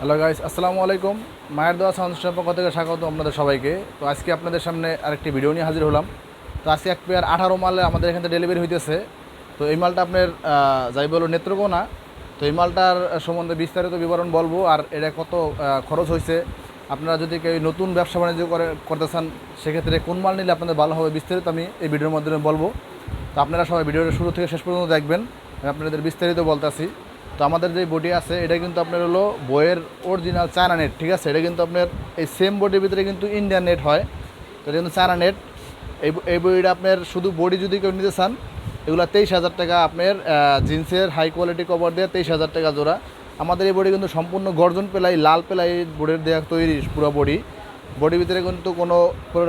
Hello guys, আসসালামু আলাইকুম। মায়ের দোয়া সাউন্ডসের পক্ষ থেকে স্বাগত আপনাদের সবাইকে। তো আজকে আপনাদের সামনে আরেকটি ভিডিও নিয়ে হাজির হলাম। তো আজকে এক পেয়ার 18 মালে আমাদের এখান থেকে ডেলিভারি হইতেছে। তো এই মালটা আপনার যাই বলো নেত্রকোনা। তো এই মালটার সম্বন্ধে বিস্তারিত বিবরণ বলবো, আর এটা কত খরচ হয়েছে, আপনারা যদি কেউ নতুন ব্যবসা বাণিজ্য করতে চান সেক্ষেত্রে কোন মাল নিলে আপনাদের ভালো হবে বিস্তারিত আমি এই ভিডিওর মাধ্যমে বলবো। তো আপনারা সবাই ভিডিওটা শুরু থেকে শেষ পর্যন্ত দেখবেন, আমি আপনাদের বিস্তারিত বলতেছি। তো আমাদের যে বডি আছে এটা কিন্তু আপনার হলো বইয়ের অরিজিনাল চায়না নেট, ঠিক আছে। এটা কিন্তু আপনার এই সেম বডির ভিতরে কিন্তু ইন্ডিয়ান নেট হয়। তো এটা কিন্তু চায়না নেট। এই বইটা আপনার শুধু বডি যদি কেউ নিতে চান এগুলো 23,000 টাকা, আপনার জিন্সের হাই কোয়ালিটি কভার দিয়ে 23,000 টাকা জোড়া। আমাদের এই বডি কিন্তু সম্পূর্ণ গর্জন পেলাই, লাল পেলাই বোর্ডের দেওয়া তৈরি পুরো বডির ভিতরে কিন্তু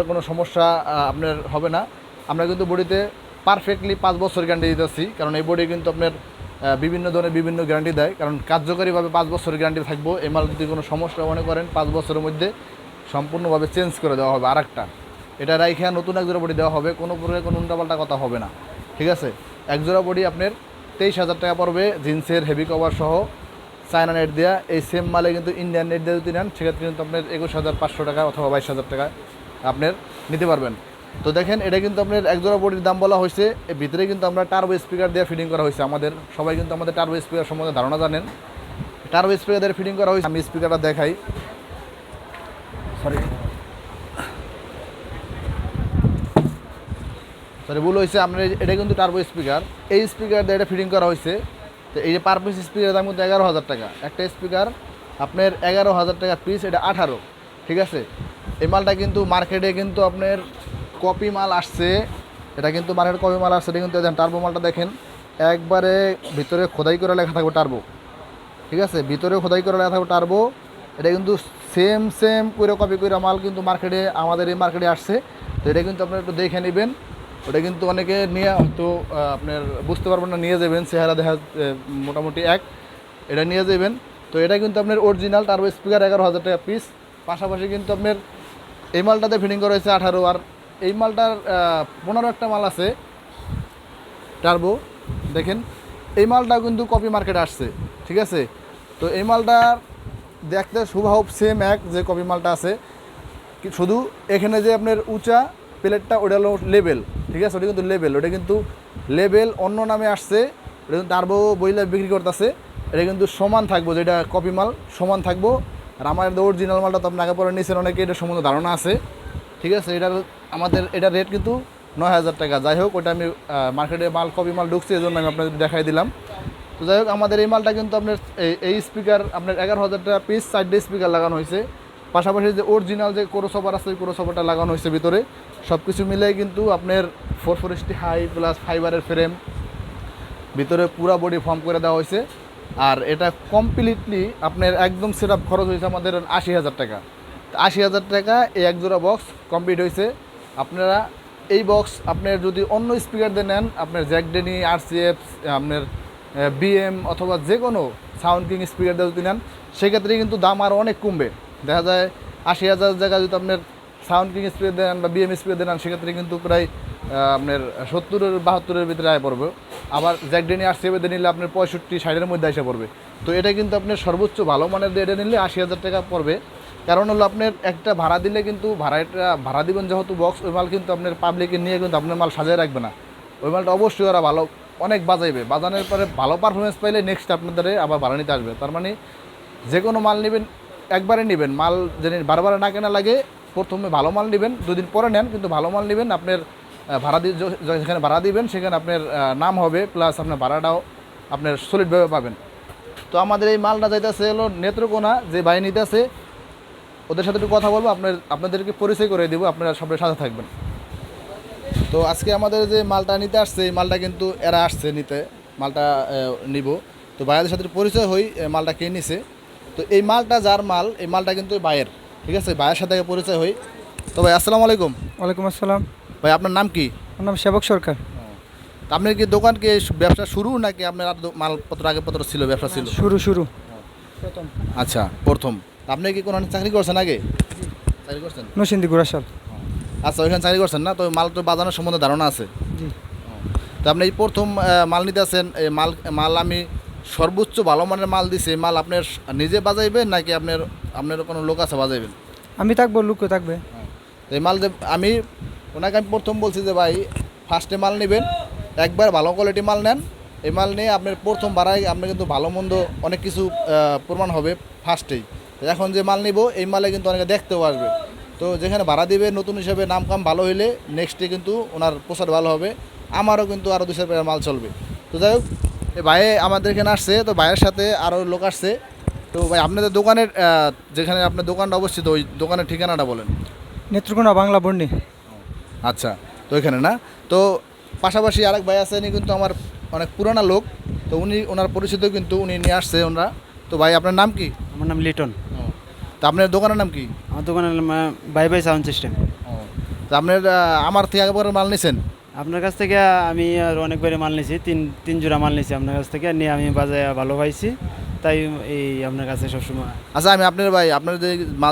কোনো সমস্যা আপনার হবে না। আমরা কিন্তু বডিতে পারফেক্টলি 5 বছর গ্যারান্টি দিতেছি, কারণ এই বডি কিন্তু আপনার বিভিন্ন ধরনের বিভিন্ন গ্যারান্টি দেয়, কারণ কার্যকরীভাবে 5 বছরের গ্যারান্টি থাকবো। এই মাল যদি কোনো সমস্যা মনে করেন 5 বছরের মধ্যে সম্পূর্ণভাবে চেঞ্জ করে দেওয়া হবে আরেকটা। এটা রাইখা নতুন এক জোড়া বডি দেওয়া হবে, কোনো প্রকার কোনো উল্টাপাল্টা কথা হবে না, ঠিক আছে। এক জোড়া বডি আপনার 23,000 টাকা পড়বে, জিন্সের হেভি কভার সহ চায়না নেট দেওয়া। এই সেম মালে কিন্তু ইন্ডিয়ান নেট দিয়ে যদি নেন সেক্ষেত্রে কিন্তু আপনার 21,500 টাকা অথবা 22,000 টাকা আপনার নিতে পারবেন। তো দেখেন এটা কিন্তু আপনার একজোড়া বডির দাম বলা হয়েছে। এর ভিতরে কিন্তু আমরা টার্বো স্পিকার দিয়ে ফিটিং করা হয়েছে। আমাদের সবাই কিন্তু আমাদের টার্বো স্পিকার সম্বন্ধে ধারণা জানেন। টার্বো স্পিকার দিয়ে ফিটিং করা হয়েছে। আমি স্পিকারটা দেখাই, সরি ভুল হয়েছে। আপনার এটা কিন্তু টার্বো স্পিকার, এই স্পিকার দিয়ে এটা ফিটিং করা হয়েছে। তো এই যে পার পিস স্পিকারের দাম কিন্তু 11,000 টাকা। একটা স্পিকার আপনার 11,000 টাকা পিস, এটা 18, ঠিক আছে। এই মালটা কিন্তু মার্কেটে কিন্তু আপনার কপি মাল আসছে, এটা কিন্তু মার্কেট কপি মাল আসছে। এটা কিন্তু টার্বো মালটা দেখেন একবারে ভিতরে খোদাই করে লেখা থাকবে টার্বো, ঠিক আছে। ভিতরে খোদাই করে লেখা থাকবে টার্বো। এটা কিন্তু সেম করে কপি করে মাল কিন্তু মার্কেটে আমাদের এই মার্কেটে আসছে। তো এটা কিন্তু আপনারা একটু দেখে নেবেন। ওটা কিন্তু অনেকে নিয়ে হয়তো আপনার বুঝতে পারবেন না, নিয়ে যাবেন চেহারা দেখা মোটামুটি এক, এটা নিয়ে যাবেন। তো এটা কিন্তু আপনার অরিজিনাল টার্বো স্পিকার 11,000 টাকা পিস। পাশাপাশি কিন্তু আপনার এই মালটাতে ফিটিং করা হয়েছে 18, আর এই মালটার 15 একটা মাল আছে টার্বো। দেখেন এই মালটা কিন্তু কপি মার্কেটে আসছে, ঠিক আছে। তো এই মালটার দেখতে স্বভাব সেম এক যে কপি মালটা আছে, শুধু এখানে যে আপনার উঁচা প্লেটটা ওটা হলো লেবেল, ঠিক আছে। ওটা কিন্তু লেবেল, ওটা কিন্তু লেবেল অন্য নামে আসছে। ওটা কিন্তু টার্বো বইলে বিক্রি করতেছে। এটা কিন্তু সমান থাকবো, যেটা কপি মাল সমান থাকবো। আর আমার অরিজিনাল মালটা তো আপনি আগে পরে নিয়েছেন, অনেকে এটা সম্বন্ধে ধারণা আছে, ঠিক আছে। আমাদের এটার রেট কিন্তু 9,000 টাকা। যাই হোক ওটা আমি মার্কেটে মাল কপি মাল ঢুকছে এই জন্য আমি আপনাদের দেখাই দিলাম। তো যাই হোক আমাদের এই মালটা কিন্তু আপনার এই স্পিকার আপনার 11,000 টাকা পিস, 4টে স্পিকার লাগানো হয়েছে। পাশাপাশি যে অরিজিনাল যে ক্রসওভার আছে ওই ক্রসওভারটা লাগানো হয়েছে ভিতরে। সব কিছু মিলে কিন্তু আপনার 440 হাই প্লাস ফাইবারের ফ্রেম ভিতরে পুরা বডি ফর্ম করে দেওয়া হয়েছে। আর এটা কমপ্লিটলি আপনার একদম সেট আপ খরচ হয়েছে আমাদের 80,000 টাকা। 80,000 টাকা এই এক জোড়া বক্স কমপ্লিট হয়েছে। আপনারা এই বক্স আপনার যদি অন্য স্পিকার দিয়ে নেন, আপনার জ্যাকডেনি, RCF, আপনার BM অথবা যে কোনো সাউন্ড কিং স্পিকার দিয়ে যদি নেন সেক্ষেত্রে কিন্তু দাম আরও অনেক কমবে। দেখা যায় 80,000 জায়গায় যদি আপনার সাউন্ড কিং স্পিকার দেন বা BM স্পিকার দেন সেক্ষেত্রে কিন্তু প্রায় আপনার 70-72 ভিতরে আয় পড়বে। আবার জ্যাকডেনি RCF দিয়ে নিলে আপনার 65-60 মধ্যে এসে পড়বে। তো এটা কিন্তু আপনার সর্বোচ্চ ভালো মানের দিয়ে এটা নিলে 80,000 টাকা পড়বে। কারণ হলো আপনার একটা ভাড়া দিলে কিন্তু ভাড়া দিবেন যেহেতু বক্স, ওই মাল কিন্তু আপনার পাবলিকে নিয়ে কিন্তু আপনার মাল সাজিয়ে রাখবে না। ওই মালটা অবশ্যই ওরা ভালো অনেক বাজাইবে, বাজানোর পরে ভালো পারফরমেন্স পাইলে নেক্সট আপনাদের আবার ভাড়া নিতে আসবে। তার মানে যে কোনো মাল নেবেন একবারে নেবেন, মাল যেন বারবার না কেনা লাগে। প্রথমে ভালো মাল নেবেন, দুদিন পরে নেন, কিন্তু ভালো মাল নেবেন। আপনার ভাড়া দিয়ে যেখানে ভাড়া দিবেন সেখানে আপনার নাম হবে, প্লাস আপনার ভাড়াটাও আপনার সলিডভাবে পাবেন। তো আমাদের এই মালটা যাইতেছে হলো নেত্রকোনা, যে ভাই নিতেছে ওদের সাথে একটু কথা বলবো, আপনাদেরকে পরিচয় করে দেবো, আপনারা সবাই সাথে থাকবেন। তো আজকে আমাদের যে মালটা নিতে আসছে এই মালটা কিন্তু এরা আসছে নিতে, মালটা নিব। তো ভাইয়াদের সাথে পরিচয় হই, মালটা কে নিছে। তো এই মালটা যার মাল, এই মালটা কিন্তু ভাইয়ের, ঠিক আছে। ভাইয়ের সাথে পরিচয় হই। তো ভাই আসসালামু আলাইকুম। ওয়ালাইকুম আসসালাম। ভাই আপনার নাম কি? আমার নাম সেবক সরকার। তা আপনার কি দোকান কি ব্যবসা শুরু নাকি আপনার আর মালপত্র আগেপত্র ছিল, ব্যবসা ছিল? শুরু প্রথম। আচ্ছা প্রথম। আপনি কি কোনো চাকরি করছেন আগে? চাকরি করছেন নসিন্দি গুড়াশাল। আচ্ছা, ওইখানে চাকরি করছেন না? তো মাল তো বাজানোর সম্বন্ধে ধারণা আছে। জি। তো আপনি এই প্রথম মাল নিতে আছেন, এই মাল আমি সর্বোচ্চ ভালো মানের মাল দিছে, এই মাল আপনার নিজে বাজাইবেন নাকি আপনার আপনার কোনো লোক আছে বাজাইবেন? আমি থাকবো, লুকও থাকবে। তো এই মাল যে আমি ওনাকে আমি প্রথম বলছি যে ভাই ফার্স্টে মাল নেবেন, একবার ভালো কোয়ালিটি মাল নেন। এই মাল নিয়ে আপনার প্রথম বাড়াই আপনার কিন্তু ভালো মন্দ অনেক কিছু প্রমাণ হবে ফার্স্টেই। তো এখন যে মাল নিব এই মালে কিন্তু অনেকে দেখতেও আসবে। তো যেখানে ভাড়া দিবে নতুন হিসেবে নাম কাম ভালো হইলে নেক্সটে কিন্তু ওনার প্রচার ভালো হবে, আমারও কিন্তু আরও 2 টাকা মাল চলবে। তো যাই হোক, এই ভাই আমাদের এখানে আসছে, তো ভাইয়ের সাথে আরও লোক আসছে। তো ভাই আপনাদের দোকানের যেখানে আপনার দোকানটা অবস্থিত ওই দোকানের ঠিকানাটা বলেন। নেত্রকোনা বাংলা বন্ডি। আচ্ছা, তো এখানে না, তো পাশাপাশি আরেক ভাই আছে, উনি কিন্তু আমার অনেক পুরানা লোক। তো উনি ওনার পরিচিত কিন্তু উনি নিয়ে আসছে ওনারা। তো ভাই আপনার নাম কি? আমার নাম লিটন। তো আপনার দোকানের নাম কি? আমার দোকানের নাম বাই বাই সাউন্ড সিস্টেম। তো আপনার আমার থেকে একবার মাল নিছেন? আপনার কাছ থেকে আমি আর অনেকবারই মাল নিয়েছি, তিন জোড়া মাল নিয়েছি আপনার কাছ থেকে, নিয়ে আমি বাজারে ভালো পাইছি, তাই এই আপনার কাছে সবসময়। আচ্ছা, আমি আপনার ভাই আপনার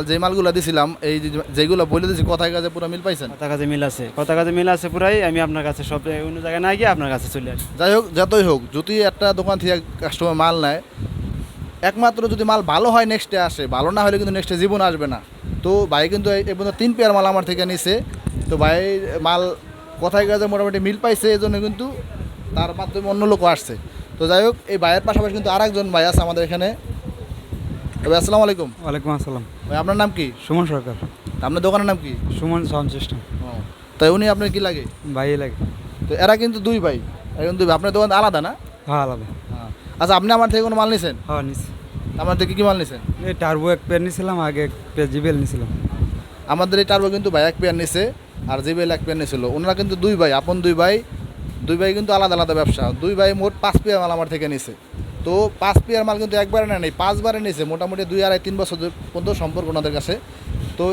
যে মালগুলো দিছিলাম এই যেগুলো বলে দিয়েছি কথায় কাজে পুরো মিল পাইছেন? কথা কাজে মিল আছে, কথা কাজে মিল আছে পুরাই। আমি আপনার কাছে সব অন্য জায়গায় না গিয়ে আপনার কাছে চলে আসি। যাই হোক, যতই হোক, যদি একটা দোকান থেকে কাস্টমার মাল নেয়, একমাত্র যদি মাল ভালো হয় নেক্সটে আসে, ভালো না হলে কিন্তু নেক্সটে জীবন আসবে না। তো ভাই কিন্তু এই পর্যন্ত 3 পেয়ার মাল আমার থেকে নিছে। তো ভাই মাল কথায় কাজে মোটামুটি মিল পাইছে, এই জন্য কিন্তু তার মাধ্যমে অন্য লোকও আসছে। তো যাই হোক, এই ভাইয়ের পাশাপাশি কিন্তু আরেকজন ভাই আছে আমাদের এখানে। তবে আসসালামু আলাইকুম। ওয়ালাইকুম আসসালাম। ভাই আপনার নাম কি? সুমন সরকার। আপনার দোকানের নাম কি? Suman sound system. তাই উনি আপনার কি লাগে? ভাই লাগে। তো এরা কিন্তু 2 ভাই, এখন 2 ভাই। আপনার দোকান আলাদা না? হ্যাঁ, আলাদা। আচ্ছা, আপনি আমার থেকে কোনো মাল নিছেন? হ্যাঁ, নিছি। আমার থেকে কি মাল নিছেন? এই টার্বো এক পেয়ার নিছিলাম, আগে এক পেয়ার জিবেল নিছিলাম। আমাদের এই টার্বো কিন্তু ভাই 1 পেয়ার নিছে, আর জিবেল 1 পেয়ার নিছিল। ওনারা কিন্তু 2 ভাই, আপন 2 ভাই। 2 ভাই কিন্তু আলাদা আলাদা ব্যবসা। 2 ভাই মোট 5 পেয়ার মাল আমার থেকে নিছে। তো 5 পেয়ার মাল কিন্তু একবারে নেই, 5 বারে নিছে। মোটামুটি 2, 2.5, 3 বছর পর্যন্ত সম্পর্ক ওনাদের কাছে। তো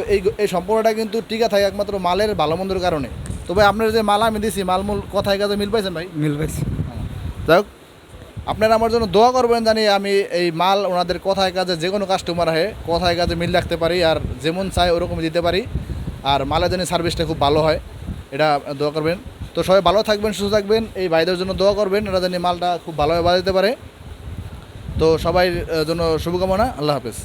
এই সম্পর্কটা কিন্তু টিকা থাকে একমাত্র মালের ভালো মন্দের কারণে। তো ভাই আপনার যে মাল আমি দিছি, মালমূল কথায় কাজে মিল পাইছেন ভাই? মিল পাইছি। যাই হোক, আপনারা আমার জন্য দোয়া করবেন, জানি আমি এই মাল ওনাদের কথায় কাজে যে কোনো কাস্টমার আহে কথায় কাজে মিল রাখতে পারি, আর যেমন চাই ওরকম দিতে পারি, আর মালের জন্য সার্ভিসটা খুব ভালো হয়, এটা দোয়া করবেন। তো সবাই ভালো থাকবেন, সুস্থ থাকবেন, এই ভাইদের জন্য দোয়া করবেন, এরা জানি মালটা খুব ভালোভাবে বাজাতে পারে। তো সবাই জন্য শুভকামনা, আল্লাহ হাফেজ।